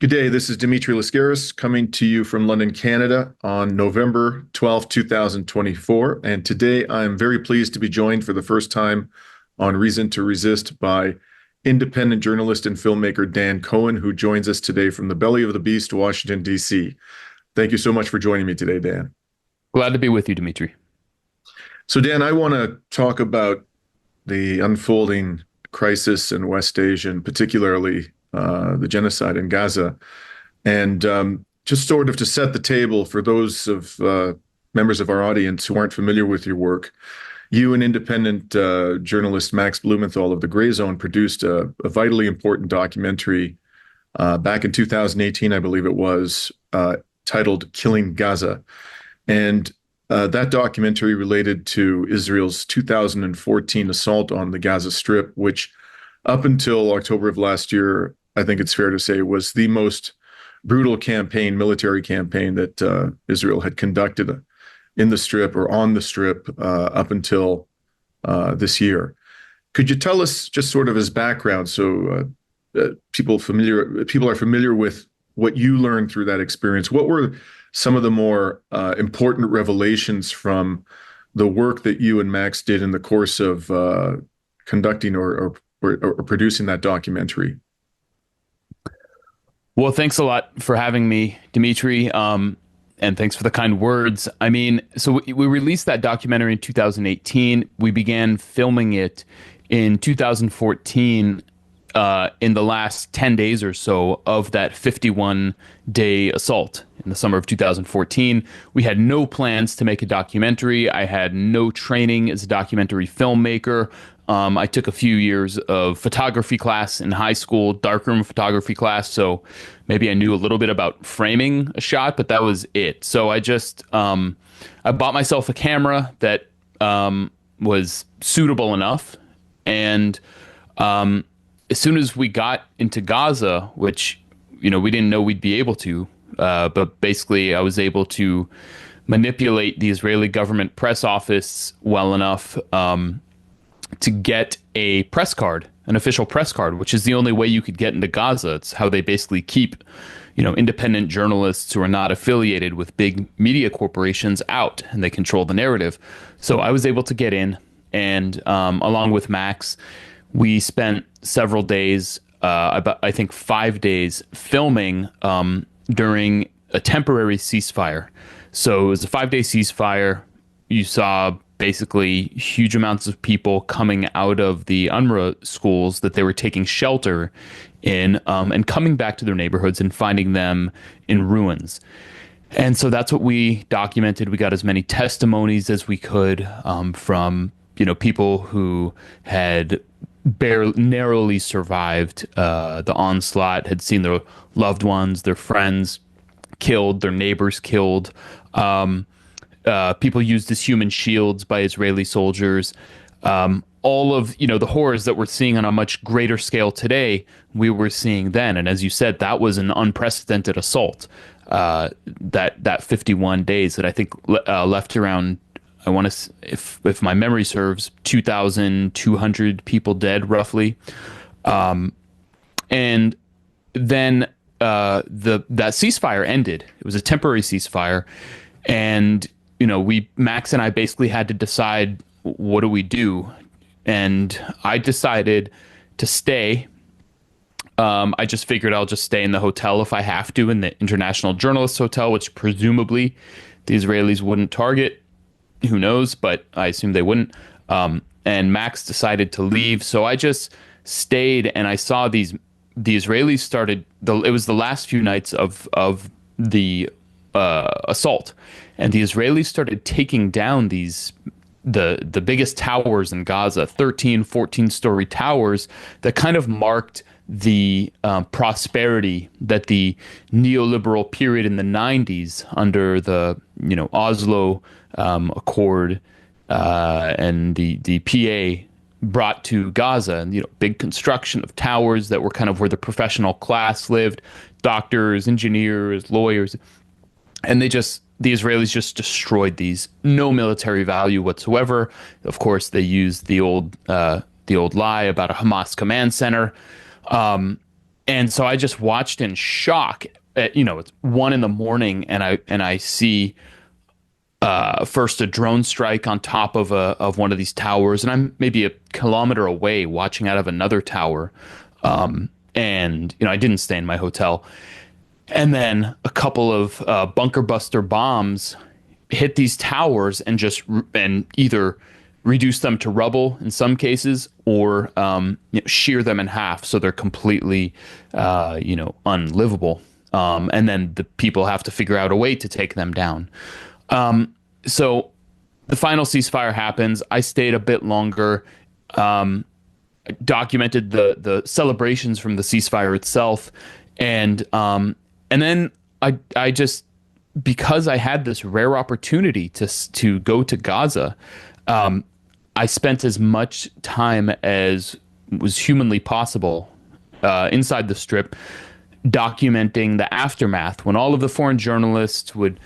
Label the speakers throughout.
Speaker 1: Good day. This is Dimitri Lascaris coming to you from London, Canada on November 12th, 2024. And today I'm very pleased to be joined for the first time on Reason to Resist by independent journalist and filmmaker Dan Cohen, who joins us today from the belly of the beast, Washington, D.C. Thank you so much for joining me today, Dan.
Speaker 2: Glad to be with you, Dimitri.
Speaker 1: So, Dan, I want to talk about the unfolding crisis in West Asia, and particularly the genocide in Gaza. And just sort of to set the table for those of members of our audience who aren't familiar with your work, you and independent journalist Max Blumenthal of The Gray Zone produced a vitally important documentary back in 2018, I believe it was, titled Killing Gaza. And that documentary related to Israel's 2014 assault on the Gaza Strip, which up until October of last year, I think it's fair to say, was the most brutal military campaign that Israel had conducted in the Strip or on the Strip up until this year. Could you tell us, just sort of as background, so people are familiar with what you learned through that experience? What were some of the more important revelations from the work that you and Max did in the course of conducting or producing that documentary?
Speaker 2: Well, thanks a lot for having me, Dimitri, and thanks for the kind words. I mean, so we released that documentary in 2018. We began filming it in 2014, in the last 10 days or so of that 51-day assault in the summer of 2014. We had no plans to make a documentary. I had no training as a documentary filmmaker. I took a few years of photography class in high school, darkroom photography class, so maybe I knew a little bit about framing a shot, but that was it. So I just I bought myself a camera that was suitable enough, and as soon as we got into Gaza, which we didn't know we'd be able to, but basically I was able to manipulate the Israeli government press office well enough to get a press card, an official press card, which is the only way you could get into Gaza. It's how they basically keep, independent journalists who are not affiliated with big media corporations out, and they control the narrative. So I was able to get in, and along with Max, we spent several days, about I think 5 days, filming during a temporary ceasefire. So it was a 5-day ceasefire. You saw basically huge amounts of people coming out of the UNRWA schools that they were taking shelter in, and coming back to their neighborhoods and finding them in ruins. And so that's what we documented. We got as many testimonies as we could from people who had narrowly survived the onslaught, had seen their loved ones, their friends killed, their neighbors killed. People used as human shields by Israeli soldiers. All of the horrors that we're seeing on a much greater scale today, we were seeing then. And as you said, that was an unprecedented assault. That 51 days that I think left around, I want to, if my memory serves, 2,200 people dead roughly. And then that ceasefire ended. It was a temporary ceasefire, and Max and I basically had to decide, what do we do? And I decided to stay. I just figured I'll just stay in the hotel if I have to, in the International Journalists Hotel, which presumably the Israelis wouldn't target. Who knows? But I assume they wouldn't. And Max decided to leave, so I just stayed, and I saw the Israelis started. It was the last few nights of the assault, and the Israelis started taking down the biggest towers in Gaza, 13, 14-story towers that kind of marked the prosperity that the neoliberal period in the 90s under the Oslo Accord and the PA brought to Gaza, and big construction of towers that were kind of where the professional class lived, doctors, engineers, lawyers. And the Israelis just destroyed these, no military value whatsoever. Of course, they used the old lie about a Hamas command center. And so I just watched in shock. It's 1 in the morning, and I see first a drone strike on top of one of these towers, and I'm maybe a kilometer away watching out of another tower. And I didn't stay in my hotel. And then a couple of bunker buster bombs hit these towers and and either reduce them to rubble in some cases, or shear them in half so they're completely unlivable. And then the people have to figure out a way to take them down. So the final ceasefire happens. I stayed a bit longer, documented the celebrations from the ceasefire itself, and then I just, because I had this rare opportunity to go to Gaza, I spent as much time as was humanly possible inside the Strip, documenting the aftermath when all of the foreign journalists would,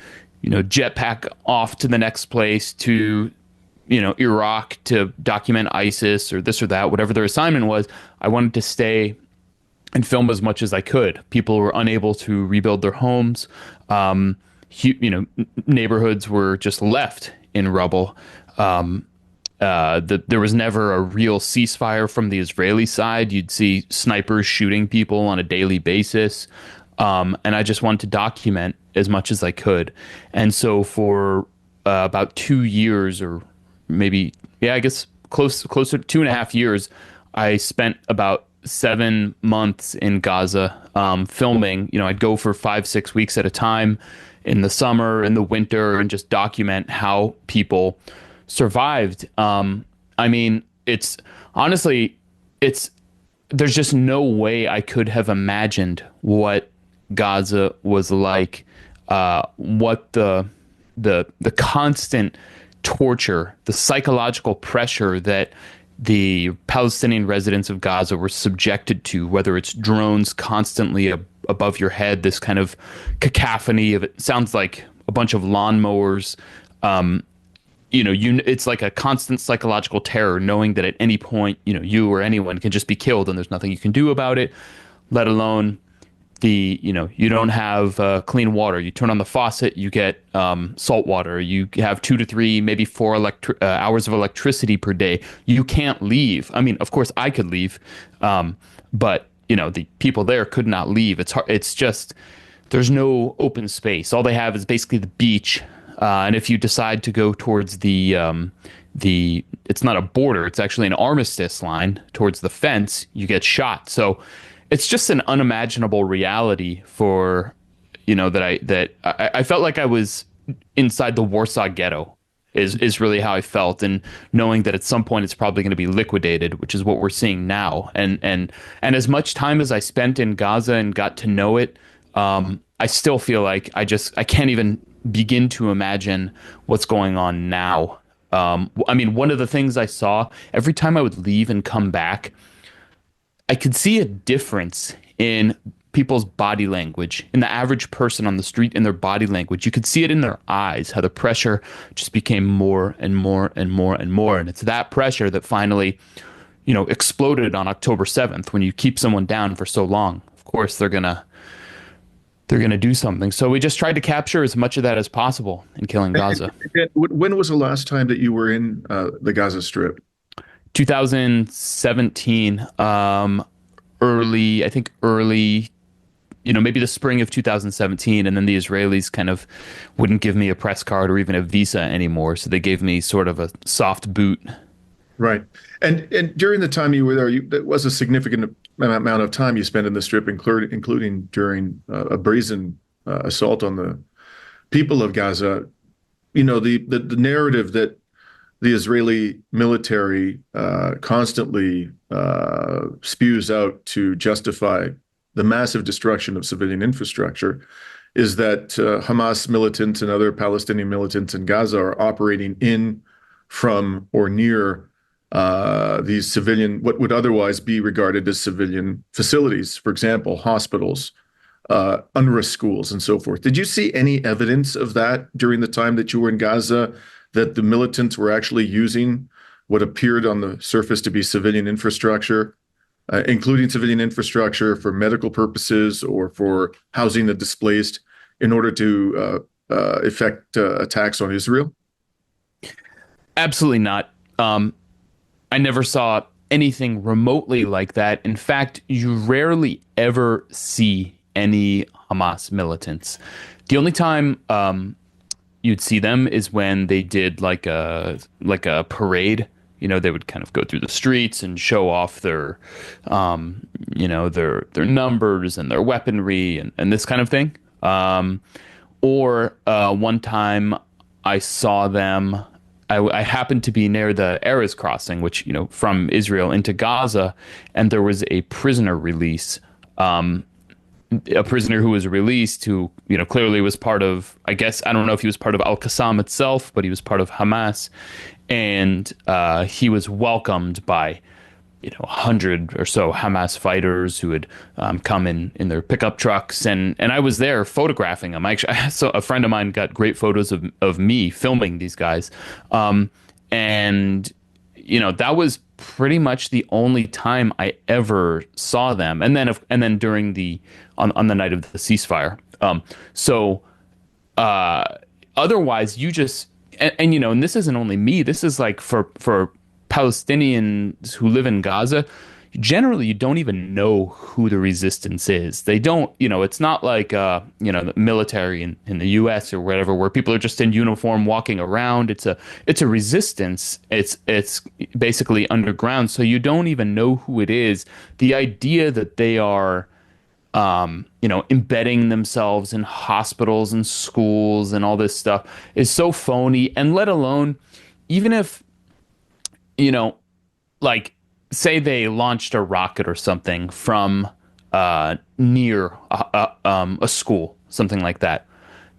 Speaker 2: jetpack off to the next place to, Iraq to document ISIS or this or that, whatever their assignment was. I wanted to stay and film as much as I could. People were unable to rebuild their homes. Neighborhoods were just left in rubble. There was never a real ceasefire from the Israeli side. You'd see snipers shooting people on a daily basis. And I just wanted to document as much as I could. And so for about 2 years, or maybe, I guess closer to 2.5 years, I spent about 7 months in Gaza filming. I'd go for 5-6 weeks at a time in the summer, in the winter, and just document how people survived. I mean, it's honestly, there's just no way I could have imagined what Gaza was like, what the constant torture, the psychological pressure that the Palestinian residents of Gaza were subjected to, whether it's drones constantly above your head, this kind of cacophony of, it sounds like a bunch of lawnmowers. It's like a constant psychological terror, knowing that at any point, you or anyone can just be killed and there's nothing you can do about it, let alone you don't have clean water. You turn on the faucet, you get salt water. You have 2 to 3, maybe 4 hours of electricity per day. You can't leave. I mean, of course, I could leave, but the people there could not leave. It's hard. It's just, there's no open space. All they have is basically the beach. And if you decide to go towards it's not a border, it's actually an armistice line towards the fence, you get shot. So it's just an unimaginable reality for, that I felt like I was inside the Warsaw Ghetto is really how I felt. And knowing that at some point it's probably going to be liquidated, which is what we're seeing now. And as much time as I spent in Gaza and got to know it, I still feel like I can't even begin to imagine what's going on now. I mean, one of the things I saw every time I would leave and come back, I could see a difference in people's body language, in the average person on the street, in their body language. You could see it in their eyes, how the pressure just became more and more and more and more. And it's that pressure that finally, exploded on October 7th. When you keep someone down for so long, of course, they're going to do something. So we just tried to capture as much of that as possible in killing Gaza.
Speaker 1: When was the last time that you were in the Gaza Strip?
Speaker 2: 2017, early, maybe the spring of 2017. And then the Israelis kind of wouldn't give me a press card or even a visa anymore. So they gave me sort of a soft boot.
Speaker 1: Right. And during the time you were there, that was a significant amount of time you spent in the Strip, including during a brazen assault on the people of Gaza. The narrative that the Israeli military constantly spews out to justify the massive destruction of civilian infrastructure is that Hamas militants and other Palestinian militants in Gaza are operating in, from, or near these civilian, what would otherwise be regarded as civilian facilities, for example, hospitals, UNRWA schools, and so forth. Did you see any evidence of that during the time that you were in Gaza, that the militants were actually using what appeared on the surface to be civilian infrastructure including civilian infrastructure for medical purposes or for housing the displaced in order to effect attacks on Israel?
Speaker 2: Absolutely not. I never saw anything remotely like that. In fact, you rarely ever see any Hamas militants. The only time you'd see them is when they did like a parade. They would kind of go through the streets and show off their their numbers and their weaponry and this kind of thing. Or one time I saw them. I happened to be near the Erez crossing, which, from Israel into Gaza, and there was a prisoner release. A prisoner who was released who, clearly was part of, I guess, I don't know if he was part of Al-Qassam itself, but he was part of Hamas. And he was welcomed by, 100 or so Hamas fighters who had come in their pickup trucks. And I was there photographing them. So a friend of mine got great photos of me filming these guys. And, that was pretty much the only time I ever saw them. And then during on the night of the ceasefire. Otherwise you just, and this isn't only me, this is like for Palestinians who live in Gaza, generally you don't even know who the resistance is. They don't, it's not like, the military in the US or whatever, where people are just in uniform walking around. It's a resistance. It's basically underground. So you don't even know who it is. The idea that they are, embedding themselves in hospitals and schools and all this stuff is so phony. And let alone, even if, like, say they launched a rocket or something from near a school, something like that.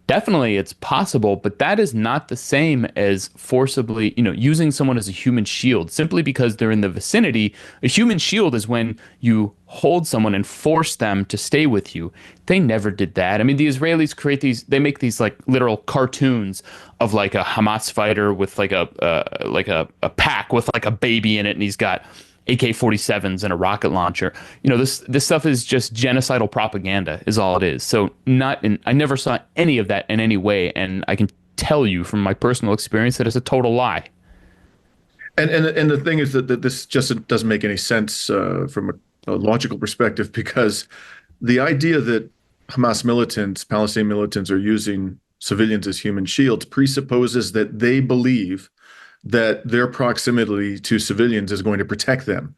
Speaker 2: Definitely it's possible, but that is not the same as forcibly, using someone as a human shield simply because they're in the vicinity. A human shield is when you hold someone and force them to stay with you. They never did that. I mean, the Israelis they make these like literal cartoons of like a Hamas fighter with like a pack with like a baby in it, and he's got AK-47s and a rocket launcher. This stuff is just genocidal propaganda is all it is. So I never saw any of that in any way. And I can tell you from my personal experience that it's a total lie.
Speaker 1: And the thing is that this just doesn't make any sense from a logical perspective, because the idea that Hamas militants, Palestinian militants, are using civilians as human shields presupposes that they believe that their proximity to civilians is going to protect them.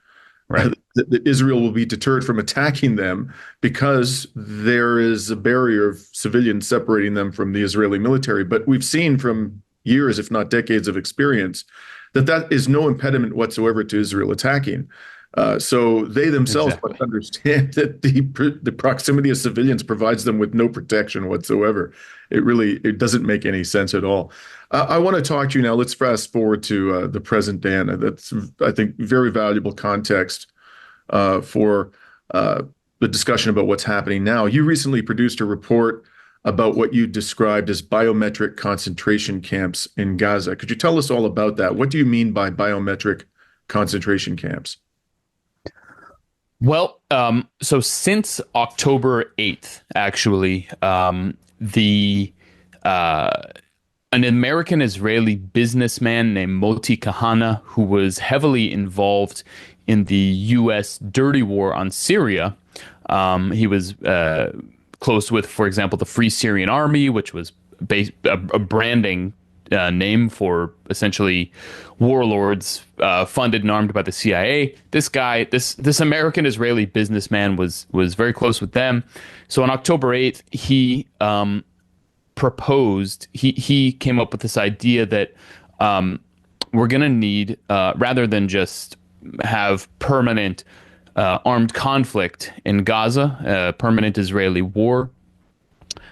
Speaker 2: Right.
Speaker 1: That Israel will be deterred from attacking them because there is a barrier of civilians separating them from the Israeli military. But we've seen from years, if not decades of experience, that is no impediment whatsoever to Israel attacking. So they themselves must understand that the proximity of civilians provides them with no protection whatsoever. It doesn't make any sense at all. I want to talk to you now. Let's fast forward to the present day, and that's, I think, very valuable context for the discussion about what's happening now. You recently produced a report about what you described as biometric concentration camps in Gaza. Could you tell us all about that? What do you mean by biometric concentration camps?
Speaker 2: Well, so since October 8th, actually, an American-Israeli businessman named Moti Kahana, who was heavily involved in the U.S. dirty war on Syria. He was close with, for example, the Free Syrian Army, which was a branding name for essentially warlords funded and armed by the CIA. This guy, this American-Israeli businessman was very close with them. So on October 8th, he proposed, he came up with this idea that we're going to need, rather than just have permanent armed conflict in Gaza, permanent Israeli war,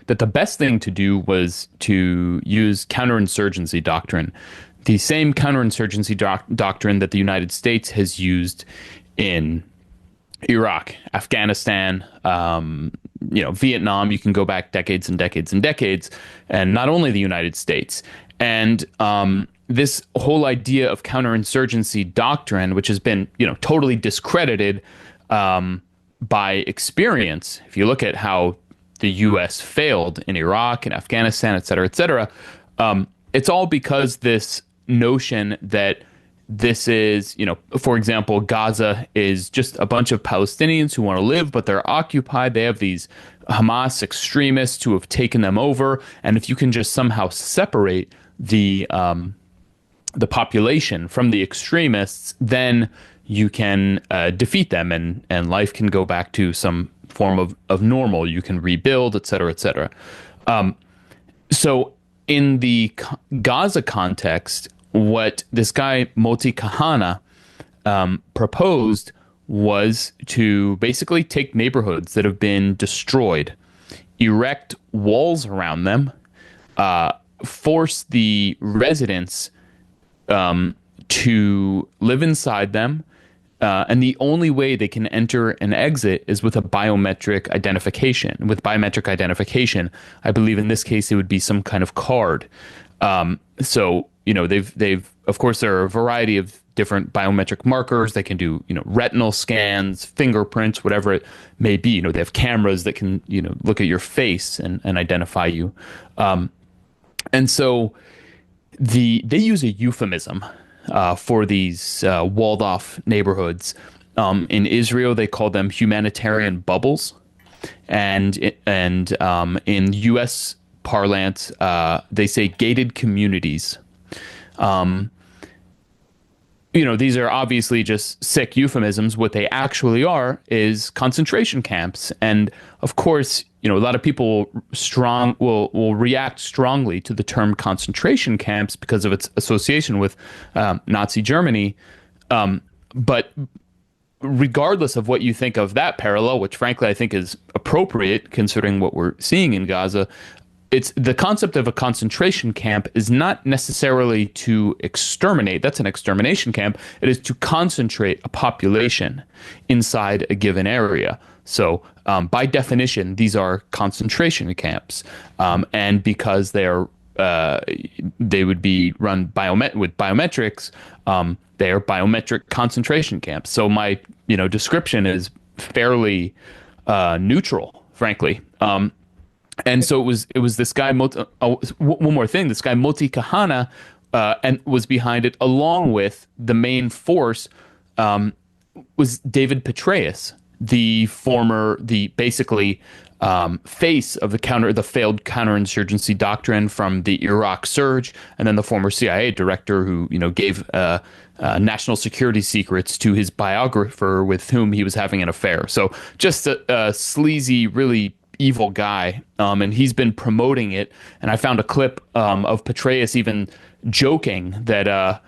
Speaker 2: that the best thing to do was to use counterinsurgency doctrine, the same counterinsurgency doctrine that the United States has used in Iraq, Afghanistan, Vietnam. You can go back decades and decades and decades, and not only the United States. And this whole idea of counterinsurgency doctrine, which has been, totally discredited, by experience, if you look at how the U.S. failed in Iraq and Afghanistan, et cetera, it's all because this notion that this is, for example, Gaza is just a bunch of Palestinians who want to live, but they're occupied. They have these Hamas extremists who have taken them over, and if you can just somehow separate the population from the extremists, then you can defeat them, and life can go back to some form of normal. You can rebuild, et cetera, et cetera. So in the Gaza context, what this guy Moti Kahana proposed was to basically take neighborhoods that have been destroyed, erect walls around them, force the residents to live inside them, and the only way they can enter and exit is with a biometric identification. With biometric identification, I believe in this case it would be some kind of card. So they've of course there are a variety of different biometric markers. They can do retinal scans, fingerprints, whatever it may be. They have cameras that can look at your face and identify you. And so they use a euphemism for these walled off neighborhoods. In Israel, they call them humanitarian bubbles, and in U.S. parlance, they say gated communities. These are obviously just sick euphemisms. What they actually are is concentration camps. And of course, a lot of people will react strongly to the term concentration camps because of its association with Nazi Germany. But regardless of what you think of that parallel, which frankly I think is appropriate considering what we're seeing in Gaza, it's the concept of a concentration camp is not necessarily to exterminate. That's an extermination camp. It is to concentrate a population inside a given area. So by definition, these are concentration camps. And because they would be run with biometrics, they are biometric concentration camps. So my description is fairly neutral, frankly. And so it was this guy. One more thing, this guy Moti Kahana, and was behind it, along with the main force was David Petraeus, the basically face of the failed counterinsurgency doctrine from the Iraq surge, and then the former CIA director who gave national security secrets to his biographer with whom he was having an affair. So just a sleazy, really evil guy, and he's been promoting it. And I found a clip of Petraeus even joking that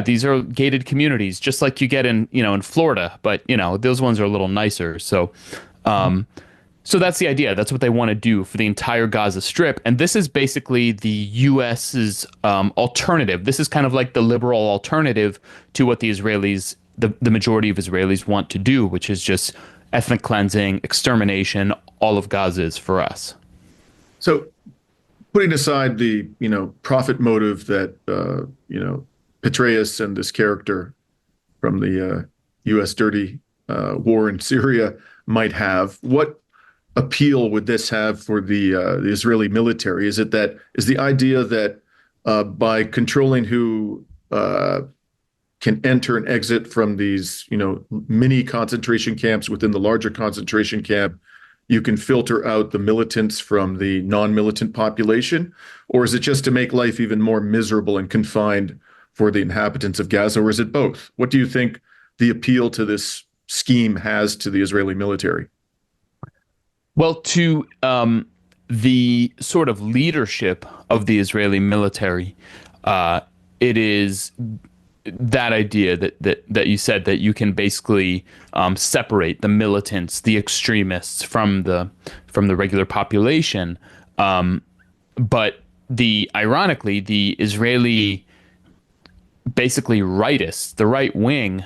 Speaker 2: these are gated communities just like you get in Florida, but those ones are a little nicer. So so that's the idea. That's what they want to do for the entire Gaza Strip. And this is basically the US's alternative. This is kind of like the liberal alternative to what the Israelis, the majority of Israelis want to do, which is just ethnic cleansing, extermination. All of Gaza is for us.
Speaker 1: So putting aside the, profit motive that, Petraeus and this character from the U.S. dirty war in Syria might have, what appeal would this have for the Israeli military? Is the idea that by controlling who can enter and exit from these, mini concentration camps within the larger concentration camp, you can filter out the militants from the non-militant population? Or is it just to make life even more miserable and confined for the inhabitants of Gaza? Or is it both? What do you think the appeal to this scheme has to the Israeli military?
Speaker 2: Well, to the sort of leadership of the Israeli military, it is that idea that you said, that you can basically separate the militants, the extremists from the regular population. But ironically, the Israeli basically rightists, the right wing,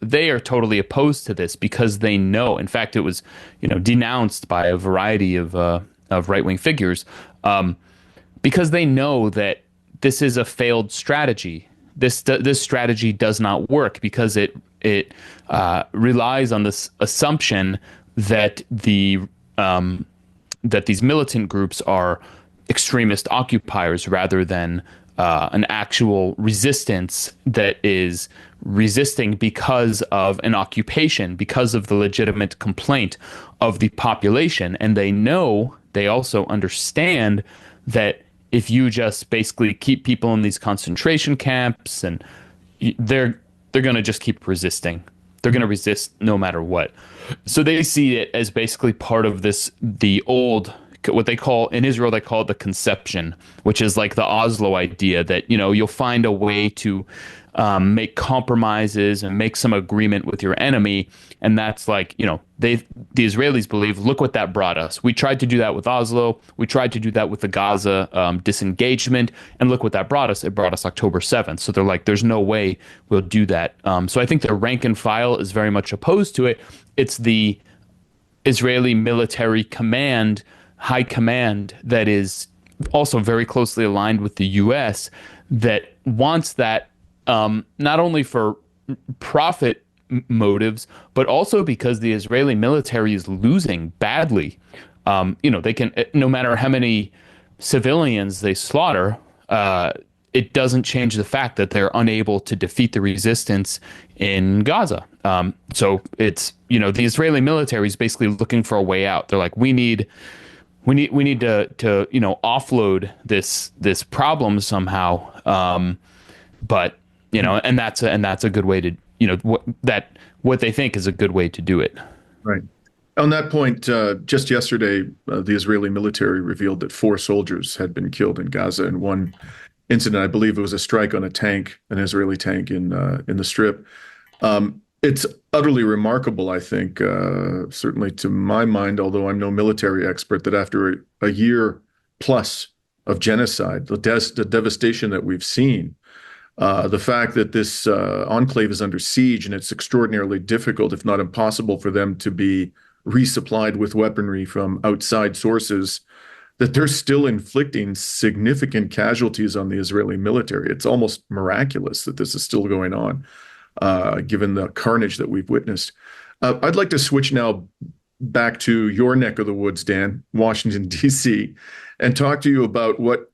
Speaker 2: they are totally opposed to this because they know. In fact, it was denounced by a variety of right wing figures because they know that this is a failed strategy. This strategy does not work because it it relies on this assumption that that these militant groups are extremist occupiers rather than an actual resistance that is resisting because of an occupation, because of the legitimate complaint of the population. And they also understand that if you just basically keep people in these concentration camps, and they're going to just keep resisting. They're going to resist no matter what. So they see it as basically part of the old, what they call in Israel, they call it the conception, which is like the Oslo idea that, you'll find a way to make compromises and make some agreement with your enemy. And that's like, the Israelis believe, look what that brought us. We tried to do that with Oslo. We tried to do that with the Gaza disengagement. And look what that brought us. It brought us October 7th. So they're like, there's no way we'll do that. So I think the rank and file is very much opposed to it. It's the Israeli military command, high command, that is also very closely aligned with the U.S. that wants that not only for profit motives, but also because the Israeli military is losing badly. They can, no matter how many civilians they slaughter, it doesn't change the fact that they're unable to defeat the resistance in Gaza. So it's, the Israeli military is basically looking for a way out. They're like, we need to offload this problem somehow. But and that's a good way to, what they think is a good way to do it.
Speaker 1: Right. On that point, just yesterday, the Israeli military revealed that 4 soldiers had been killed in Gaza in one incident. I believe it was a strike on a tank, an Israeli tank in the Strip. It's utterly remarkable, I think, certainly to my mind, although I'm no military expert, that after a year plus of genocide, the devastation that we've seen, the fact that this enclave is under siege and it's extraordinarily difficult, if not impossible, for them to be resupplied with weaponry from outside sources, that they're still inflicting significant casualties on the Israeli military. It's almost miraculous that this is still going on, given the carnage that we've witnessed. I'd like to switch now back to your neck of the woods, Dan, Washington, D.C., and talk to you about what,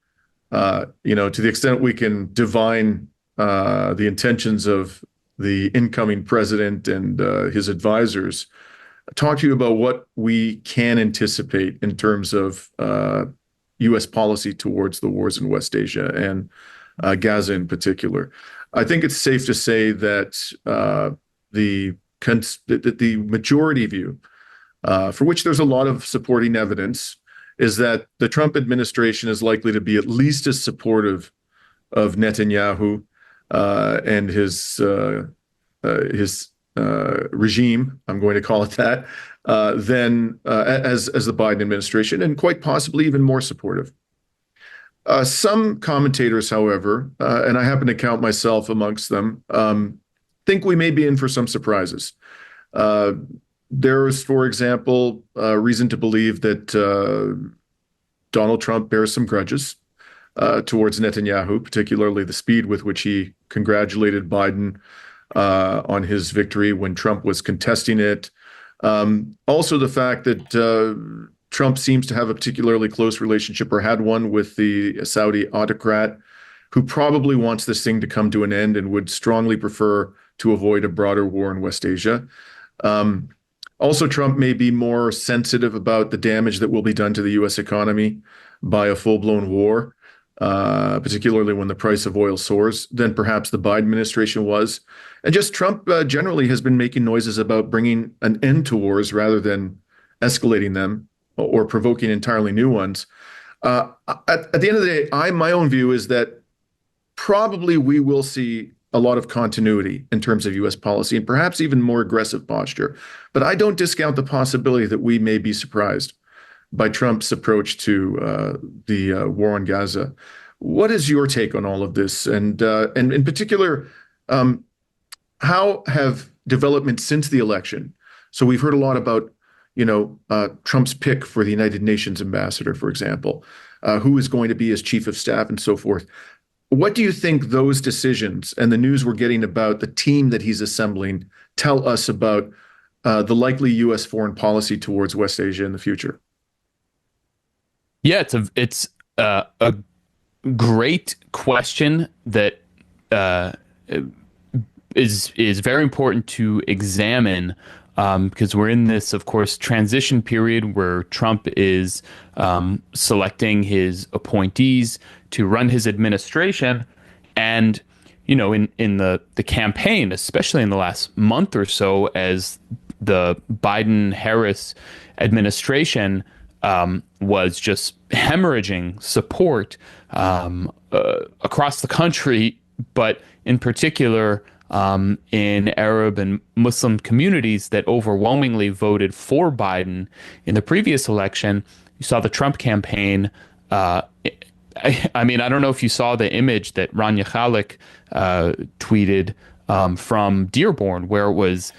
Speaker 1: to the extent we can divine the intentions of the incoming president and his advisors, talk to you about what we can anticipate in terms of U.S. policy towards the wars in West Asia and Gaza in particular. I think it's safe to say that the majority view, for which there's a lot of supporting evidence, is that the Trump administration is likely to be at least as supportive of Netanyahu and his regime, I'm going to call it that, than as the Biden administration, and quite possibly even more supportive. Some commentators, however, and I happen to count myself amongst them, think we may be in for some surprises. There's, for example, reason to believe that Donald Trump bears some grudges towards Netanyahu, particularly the speed with which he congratulated Biden on his victory when Trump was contesting it. Also, the fact that Trump seems to have a particularly close relationship, or had one, with the Saudi autocrat, who probably wants this thing to come to an end and would strongly prefer to avoid a broader war in West Asia. Also, Trump may be more sensitive about the damage that will be done to the U.S. economy by a full-blown war, particularly when the price of oil soars, than perhaps the Biden administration was. And just Trump generally has been making noises about bringing an end to wars rather than escalating them or provoking entirely new ones. At the end of the day, my own view is that probably we will see a lot of continuity in terms of U.S. policy and perhaps even more aggressive posture. But I don't discount the possibility that we may be surprised by Trump's approach to the war on Gaza. What is your take on all of this? And in particular, how have developments since the election? So we've heard a lot about, Trump's pick for the United Nations ambassador, for example, who is going to be his chief of staff and so forth. What do you think those decisions and the news we're getting about the team that he's assembling tell us about the likely U.S. foreign policy towards West Asia in the future?
Speaker 2: Yeah, a great question that uh, is very important to examine, because we're in this, of course, transition period where Trump is selecting his appointees to run his administration, and in the campaign, especially in the last month or so, as the Biden-Harris administration was just hemorrhaging support across the country, but in particular in Arab and Muslim communities that overwhelmingly voted for Biden in the previous election. You saw the Trump campaign. I mean, I don't know if you saw the image that Rania Khalek tweeted from Dearborn, where it was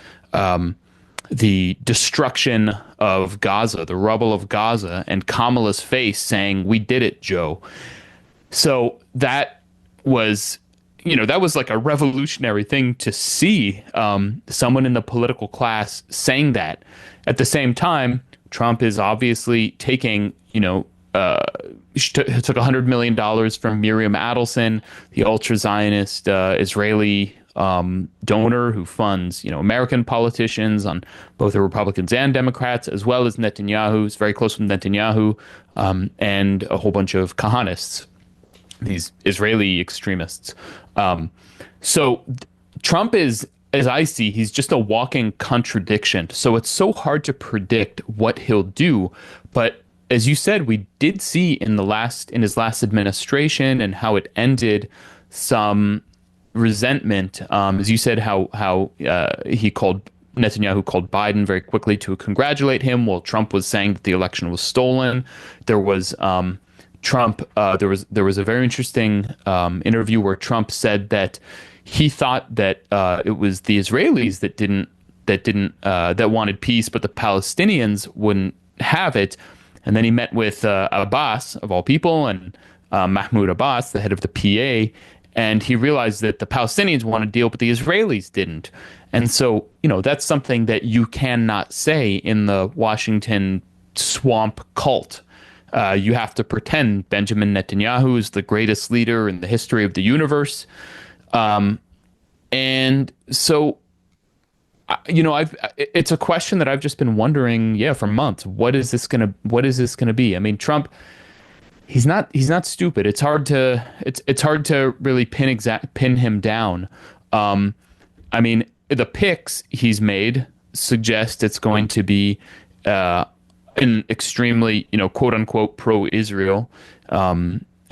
Speaker 2: the destruction of Gaza, the rubble of Gaza, and Kamala's face saying, "We did it, Joe." So that was like a revolutionary thing to see, someone in the political class saying that. At the same time, Trump is obviously taking, took $100 million from Miriam Adelson, the ultra-Zionist Israeli donor who funds, American politicians on both the Republicans and Democrats, as well as Netanyahu, who's very close with Netanyahu, and a whole bunch of Kahanists, these Israeli extremists. So Trump is, as I see, he's just a walking contradiction. So it's so hard to predict what he'll do. But as you said, we did see in his last administration and how it ended some resentment. As you said, how Netanyahu called Biden very quickly to congratulate him while Trump was saying that the election was stolen. There was there was a very interesting interview where Trump said that he thought that it was the Israelis that wanted peace, but the Palestinians wouldn't have it. And then he met with Abbas, of all people, and Mahmoud Abbas, the head of the PA, and he realized that the Palestinians want to deal, but the Israelis didn't. And so, that's something that you cannot say in the Washington swamp cult. You have to pretend Benjamin Netanyahu is the greatest leader in the history of the universe. And so, it's a question that I've just been wondering, for months. What is this gonna be? I mean, Trump, he's not stupid. It's hard to really pin him down. I mean, the picks he's made suggest it's going to be an extremely, quote unquote, pro-Israel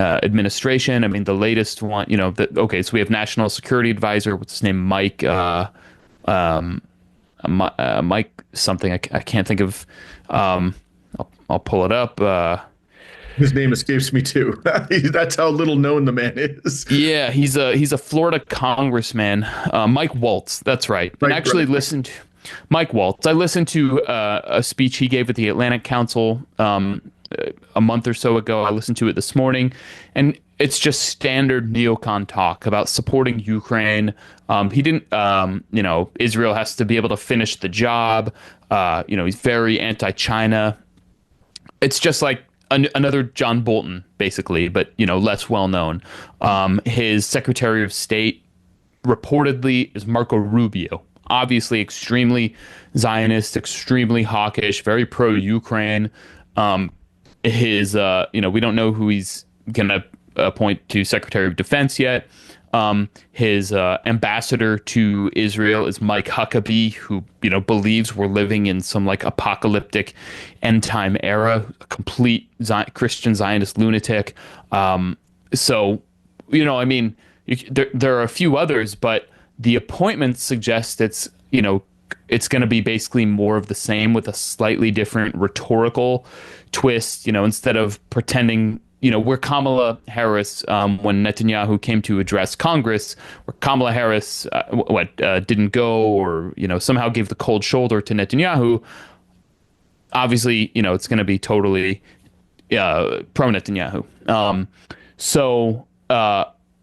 Speaker 2: administration. I mean, the latest one, so we have National Security Advisor, what's his name, Mike something. I can't think of. I'll pull it up.
Speaker 1: His name escapes me too. That's how little known the man is.
Speaker 2: Yeah, he's a Florida congressman, Mike Waltz. That's right. And actually listened to Mike Waltz. I listened to a speech he gave at the Atlantic Council a month or so ago. I listened to it this morning, and it's just standard neocon talk about supporting Ukraine. He didn't, Israel has to be able to finish the job. He's very anti-China. It's just like another John Bolton, basically, but, less well known. His Secretary of State reportedly is Marco Rubio, obviously extremely Zionist, extremely hawkish, very pro-Ukraine. We don't know who he's going to appoint to Secretary of Defense yet. His ambassador to Israel is Mike Huckabee, who, believes we're living in some like apocalyptic end time era, a complete Christian Zionist lunatic. There are a few others, but the appointment suggests it's going to be basically more of the same with a slightly different rhetorical twist, instead of pretending, where Kamala Harris, when Netanyahu came to address Congress, where Kamala Harris didn't go or, somehow gave the cold shoulder to Netanyahu. Obviously, it's going to be totally pro Netanyahu.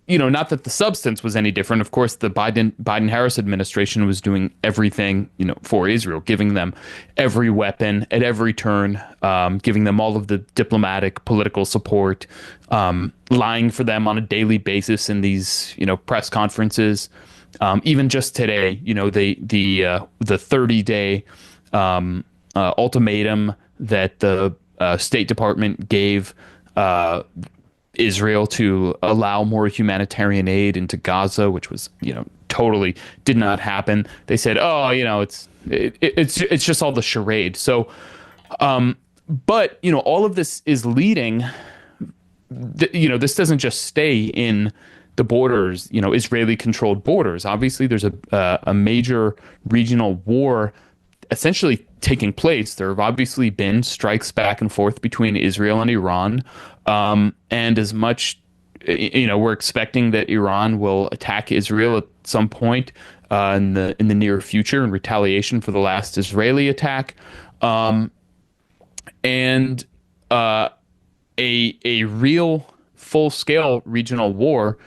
Speaker 2: not that the substance was any different. Of course, the Biden-Harris administration was doing everything, for Israel, giving them every weapon at every turn, giving them all of the diplomatic, political support, lying for them on a daily basis in these, press conferences. Even just today, the 30-day ultimatum that the State Department gave Israel to allow more humanitarian aid into Gaza, which was, totally did not happen. They said, oh, it's just all the charade. So, but all of this is leading. This doesn't just stay in the borders, Israeli-controlled borders. Obviously, there's a major regional war essentially taking place. There have obviously been strikes back and forth between Israel and Iran. And as much, we're expecting that Iran will attack Israel at some point in the near future in retaliation for the last Israeli attack. And a real full-scale regional war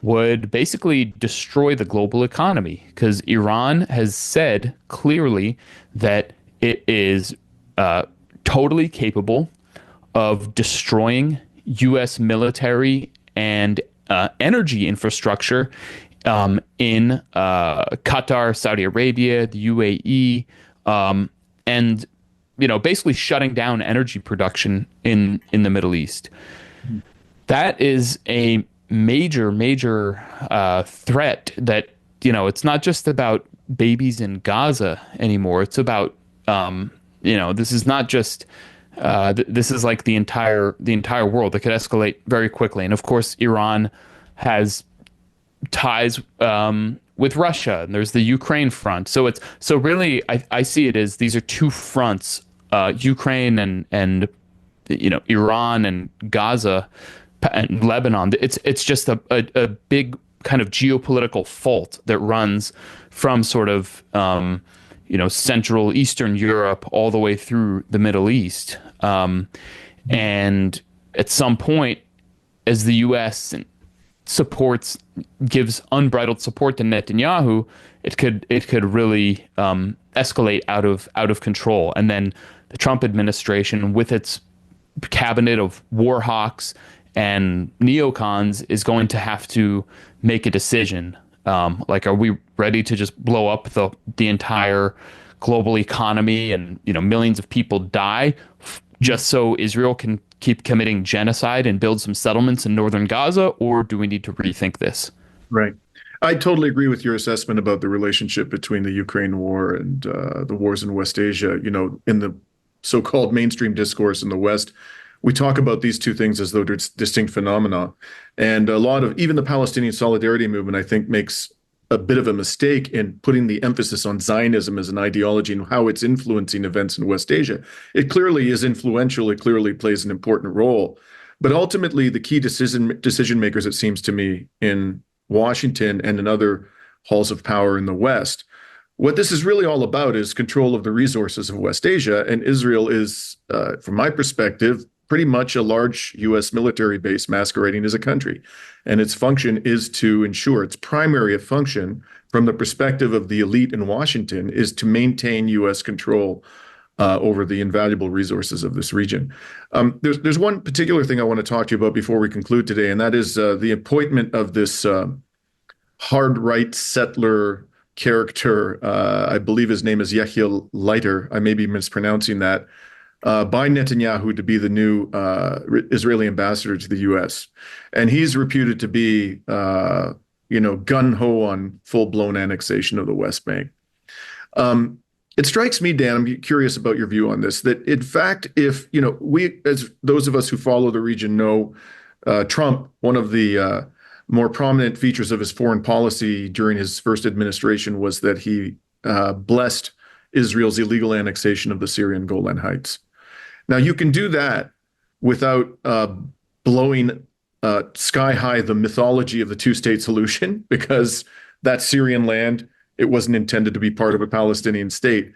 Speaker 2: would basically destroy the global economy, because Iran has said clearly that it is totally capable of destroying U.S. military and energy infrastructure in Qatar, Saudi Arabia, the UAE, and basically shutting down energy production in the Middle East. That is a major threat that, it's not just about babies in Gaza anymore. It's about, this is not just, this is like the entire world that could escalate very quickly. And of course, Iran has ties with Russia, and there's the Ukraine front. So really, I see it as these are two fronts, Ukraine and Iran and Gaza and Lebanon. It's just a big kind of geopolitical fault that runs from sort of Central Eastern Europe all the way through the Middle East. And at some point, as the U.S. gives unbridled support to Netanyahu, it could really escalate out of control. And then the Trump administration, with its cabinet of war hawks and neocons, is going to have to make a decision. Are we ready to just blow up the entire global economy and millions of people die just so Israel can keep committing genocide and build some settlements in northern Gaza, or do we need to rethink this?
Speaker 1: Right. I totally agree with your assessment about the relationship between the Ukraine war and the wars in West Asia. In the so-called mainstream discourse in the West, we talk about these two things as though they're distinct phenomena. And a lot of, even the Palestinian solidarity movement, I think, makes a bit of a mistake in putting the emphasis on Zionism as an ideology and how it's influencing events in West Asia. It clearly is influential. It clearly plays an important role. But ultimately, the key decision makers, it seems to me, in Washington and in other halls of power in the West, what this is really all about is control of the resources of West Asia. And Israel is, from my perspective, pretty much a large U.S. military base masquerading as a country. And its function is to ensure, its primary function from the perspective of the elite in Washington is to maintain U.S. control over the invaluable resources of this region. There's one particular thing I want to talk to you about before we conclude today, and that is the appointment of this hard right settler character. I believe his name is Yechiel Leiter. I may be mispronouncing that. By Netanyahu to be the new Israeli ambassador to the U.S. And he's reputed to be, gung-ho on full-blown annexation of the West Bank. It strikes me, Dan, I'm curious about your view on this, that in fact, if, we, as those of us who follow the region know, Trump, one of the more prominent features of his foreign policy during his first administration was that he blessed Israel's illegal annexation of the Syrian Golan Heights. Now, you can do that without blowing sky high the mythology of the two-state solution, because that Syrian land, it wasn't intended to be part of a Palestinian state.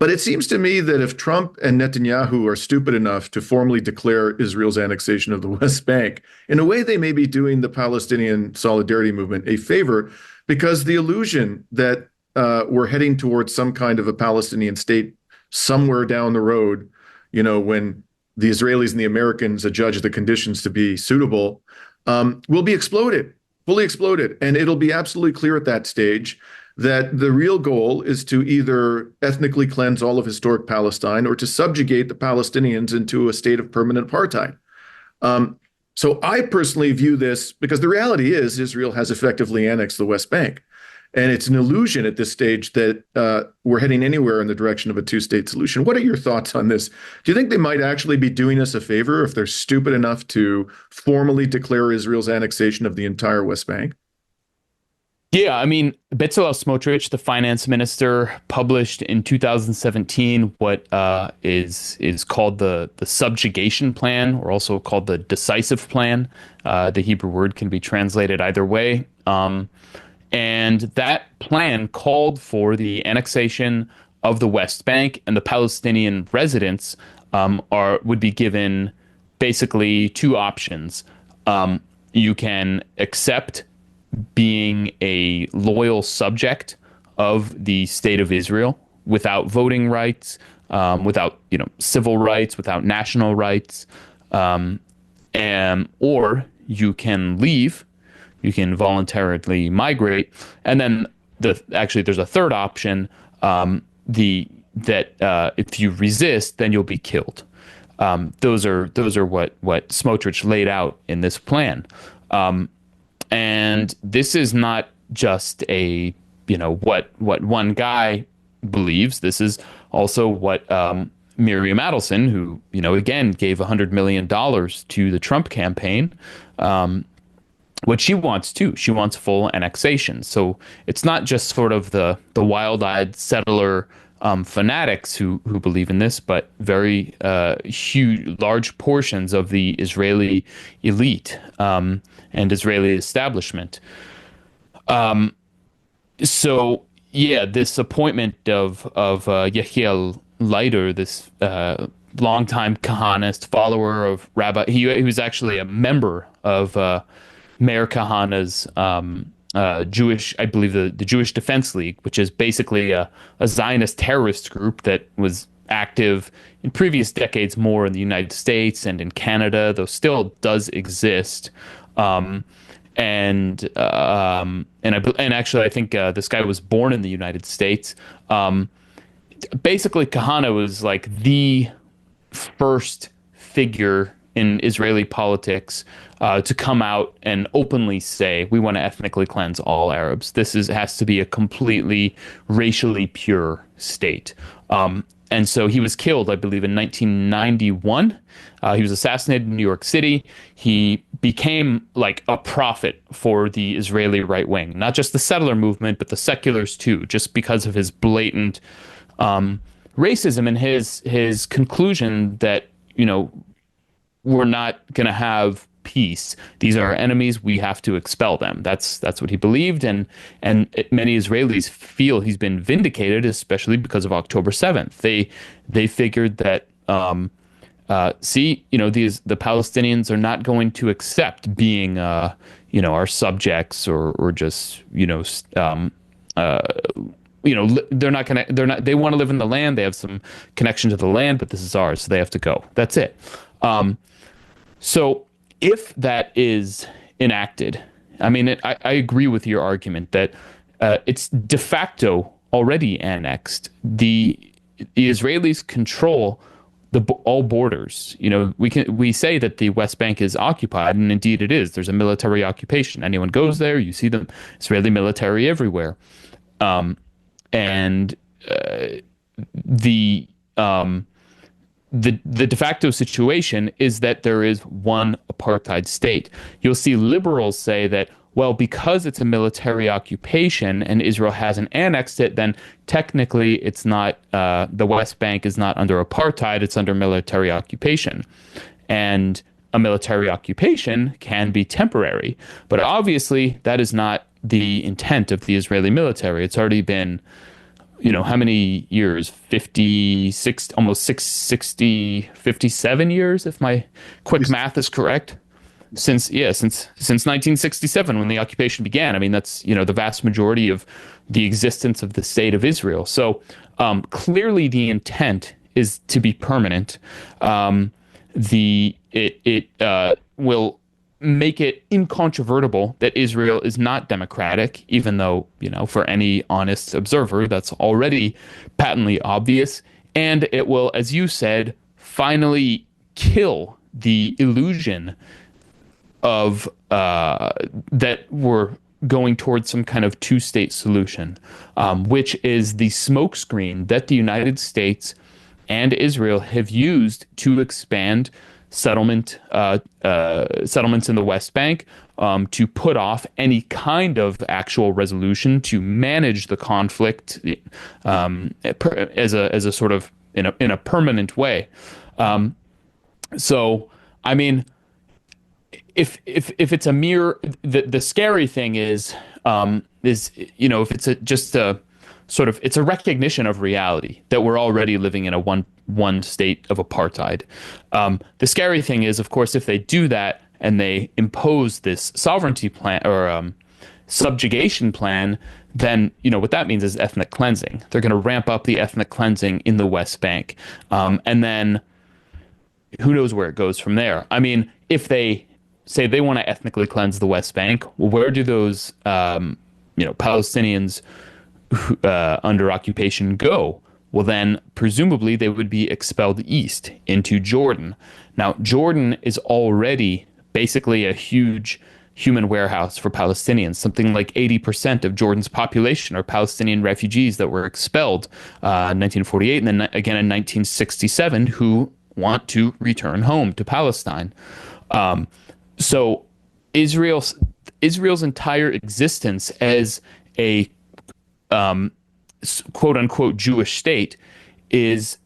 Speaker 1: But it seems to me that if Trump and Netanyahu are stupid enough to formally declare Israel's annexation of the West Bank, in a way, they may be doing the Palestinian solidarity movement a favor, because the illusion that we're heading towards some kind of a Palestinian state somewhere down the road, when the Israelis and the Americans adjudge the conditions to be suitable, will be exploded, fully exploded. And it'll be absolutely clear at that stage that the real goal is to either ethnically cleanse all of historic Palestine or to subjugate the Palestinians into a state of permanent apartheid. So I personally view this, because the reality is Israel has effectively annexed the West Bank. And it's an illusion at this stage that we're heading anywhere in the direction of a two-state solution. What are your thoughts on this? Do you think they might actually be doing us a favor if they're stupid enough to formally declare Israel's annexation of the entire West Bank?
Speaker 2: Yeah, I mean, Bezalel Smotrich, the finance minister, published in 2017 what is called the subjugation plan, or also called the decisive plan. The Hebrew word can be translated either way. And that plan called for the annexation of the West Bank, and the Palestinian residents would be given basically two options. You can accept being a loyal subject of the state of Israel without voting rights, without civil rights, without national rights, or you can leave. You can voluntarily migrate, and then there's a third option. If you resist, then you'll be killed. Those are what Smotrich laid out in this plan. And this is not just what one guy believes. This is also what Miriam Adelson, who again gave $100 million to the Trump campaign, what she wants too. She wants full annexation. So it's not just sort of the wild-eyed settler fanatics who believe in this, but very large portions of the Israeli elite and Israeli establishment. So yeah, this appointment of Yehiel Leider, this longtime Kahanist follower of Rabbi, he was actually a member of Meir Kahana's Jewish, I believe the Jewish Defense League, which is basically a Zionist terrorist group that was active in previous decades more in the United States and in Canada, though still does exist. And actually, I think this guy was born in the United States. Basically, Kahana was like the first figure in Israeli politics to come out and openly say, we want to ethnically cleanse all Arabs. This has to be a completely racially pure state. And so he was killed, I believe, in 1991. He was assassinated in New York City. He became like a prophet for the Israeli right wing, not just the settler movement, but the seculars too, just because of his blatant racism and his conclusion that, we're not going to have peace. These are our enemies. We have to expel them. That's what he believed, and many Israelis feel he's been vindicated, especially because of October 7th. They figured that the Palestinians are not going to accept being our subjects or just they're not they want to live in the land. They have some connection to the land, but this is ours, so they have to go. That's it. So if that is enacted, I mean, I agree with your argument that it's de facto already annexed. The Israelis control all borders. We say that the West Bank is occupied, and indeed it is. There's a military occupation. Anyone goes there, you see the Israeli military everywhere. The de facto situation is that there is one apartheid state. You'll see liberals say that, well, because it's a military occupation and Israel hasn't annexed it, then technically it's not, the West Bank is not under apartheid, it's under military occupation. And a military occupation can be temporary. But obviously that is not the intent of the Israeli military. It's already been how many years? 56, almost 57 years, if my quick math is correct. Since 1967 when the occupation began. I mean, that's, the vast majority of the existence of the state of Israel. So clearly the intent is to be permanent. It will make it incontrovertible that Israel is not democratic, even though, for any honest observer, that's already patently obvious. And it will, as you said, finally kill the illusion of that we're going towards some kind of two-state solution, which is the smokescreen that the United States and Israel have used to expand settlements in the West Bank, to put off any kind of actual resolution, to manage the conflict as a sort of in a permanent way. So, I mean, if it's a mere the scary thing is if it's just a sort of it's a recognition of reality that we're already living in a one state of apartheid. The scary thing is, of course, if they do that and they impose this sovereignty plan or subjugation plan, then what that means is ethnic cleansing. They're going to ramp up the ethnic cleansing in the West Bank, and then who knows where it goes from there. I mean, if they say they want to ethnically cleanse the West Bank, well, where do those Palestinians under occupation go? Well, then presumably they would be expelled east into Jordan. Now, Jordan is already basically a huge human warehouse for Palestinians. Something like 80% of Jordan's population are Palestinian refugees that were expelled in 1948 and then again in 1967 who want to return home to Palestine. So Israel's entire existence as a quote unquote Jewish state is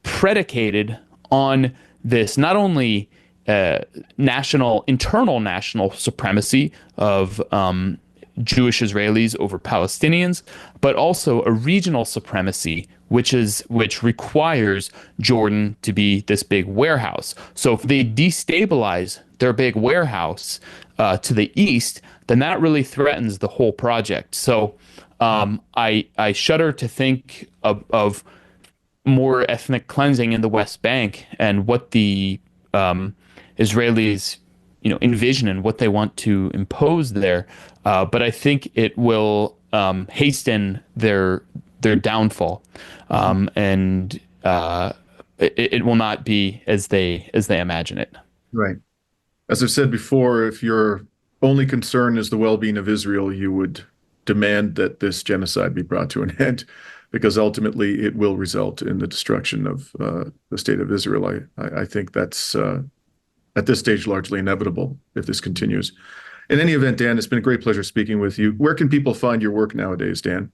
Speaker 2: predicated on this not only internal national supremacy of Jewish Israelis over Palestinians, but also a regional supremacy, which requires Jordan to be this big warehouse. So if they destabilize their big warehouse to the east, then that really threatens the whole project. So I shudder to think of more ethnic cleansing in the West Bank and what the Israelis envision and what they want to impose there. But I think it will hasten their downfall, and it will not be as they imagine it.
Speaker 1: Right. As I've said before, if your only concern is the well-being of Israel, you would demand that this genocide be brought to an end, because ultimately it will result in the destruction of the state of Israel. I think that's at this stage largely inevitable if this continues. In any event, Dan, it's been a great pleasure speaking with you. Where can people find your work nowadays, Dan?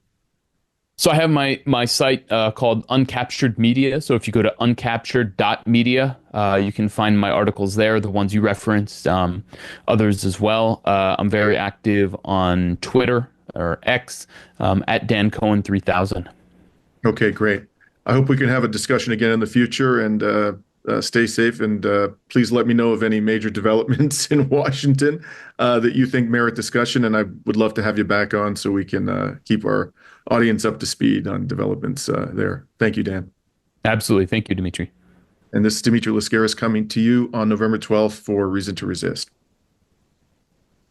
Speaker 2: So I have my site called Uncaptured Media. So if you go to uncaptured.media, you can find my articles there, the ones you referenced, others as well. I'm very active on Twitter or X at Dan Cohen 3000.
Speaker 1: Okay, great. I hope we can have a discussion again in the future, and stay safe. And please let me know of any major developments in Washington that you think merit discussion. And I would love to have you back on so we can keep our audience up to speed on developments there. Thank you, Dan.
Speaker 2: Absolutely. Thank you, Dimitri.
Speaker 1: And this is Dimitri Lascaris coming to you on November 12th for Reason to Resist.